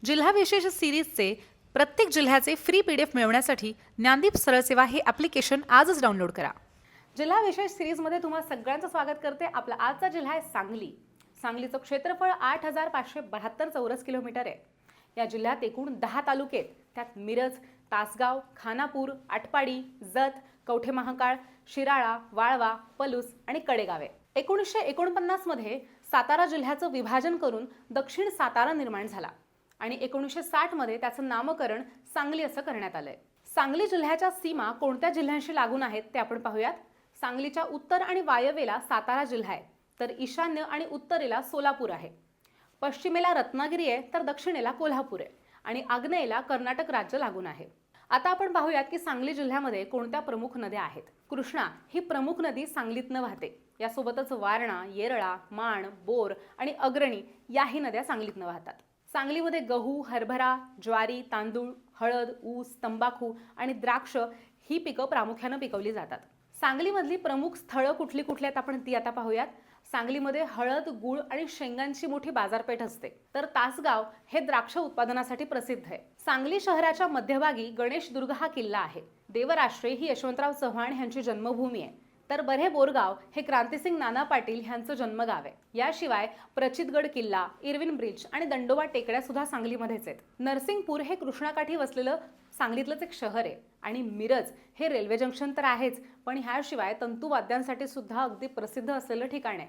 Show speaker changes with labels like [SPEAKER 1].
[SPEAKER 1] जिल्हा विशेष सिरीजचे प्रत्येक जिल्ह्याचे फ्री PDF मिळवण्यासाठी ज्ञानदीप सरळ सेवा हे ॲप्लिकेशन आजच डाउनलोड करा. जिल्हा विशेष सिरीजमध्ये तुम्हा सगळ्यांचं स्वागत करते. आपला आजचा जिल्हा आहे सांगली. सांगलीचं क्षेत्रफळ 8572 चौरस किलोमीटर आहे. या जिल्ह्यात एकूण 10 तालुके आहेत. त्यात मिरज, तासगाव, खानापूर, आटपाडी, जत, कवठे महांकाळ, शिराळा, वाळवा, पलूस आणि कडेगाव आहे. 1949 मध्ये सातारा जिल्ह्याचं विभाजन करून दक्षिण सातारा निर्माण झाला आणि 1960 मध्ये त्याचं नामकरण सांगली असं करण्यात आलंय. सांगली जिल्ह्याच्या सीमा कोणत्या जिल्ह्यांशी लागून आहेत ते आपण पाहूयात. सांगलीच्या उत्तर आणि वायव्येला सातारा जिल्हा आहे, तर ईशान्य आणि उत्तरेला सोलापूर आहे. पश्चिमेला रत्नागिरी आहे, तर दक्षिणेला कोल्हापूर आहे आणि आग्नेयेला कर्नाटक राज्य लागून आहे. आता आपण पाहूयात की सांगली जिल्ह्यामध्ये कोणत्या प्रमुख नद्या आहेत. कृष्णा ही प्रमुख नदी सांगलीतनं वाहते. यासोबतच वारणा, येरळा, माण, बोर आणि अग्रणी याही नद्या सांगलीतनं वाहतात. सांगलीमध्ये गहू, हरभरा, ज्वारी, तांदूळ, हळद, ऊस, तंबाखू आणि द्राक्ष ही पिकं प्रामुख्याने पिकवली जातात. सांगलीमधली प्रमुख स्थळं कुठली आहेत आपण ती आता पाहूयात. सांगलीमध्ये हळद, गूळ आणि शेंगांची मोठी बाजारपेठ असते, तर तासगाव हे द्राक्ष उत्पादनासाठी प्रसिद्ध आहे. सांगली शहराच्या मध्यभागी गणेशदुर्ग हा किल्ला आहे. देवराष्ट्रे ही यशवंतराव चव्हाण यांची जन्मभूमी आहे, तर बऱ्हे बोरगाव हे क्रांतिसिंग नाना पाटील यांचं जन्मगाव आहे. याशिवाय प्रचितगड किल्ला, इरविन ब्रिज आणि दंडोबा टेकड्या सुद्धा सांगलीमध्येच आहेत. नरसिंगपूर हे कृष्णाकाठी वसलेलं सांगलीतलंच एक शहर आहे आणि मिरज हे रेल्वे जंक्शन तर आहेच, पण ह्याशिवाय तंतुवाद्यांसाठी सुद्धा अगदी प्रसिद्ध असलेलं ठिकाण आहे.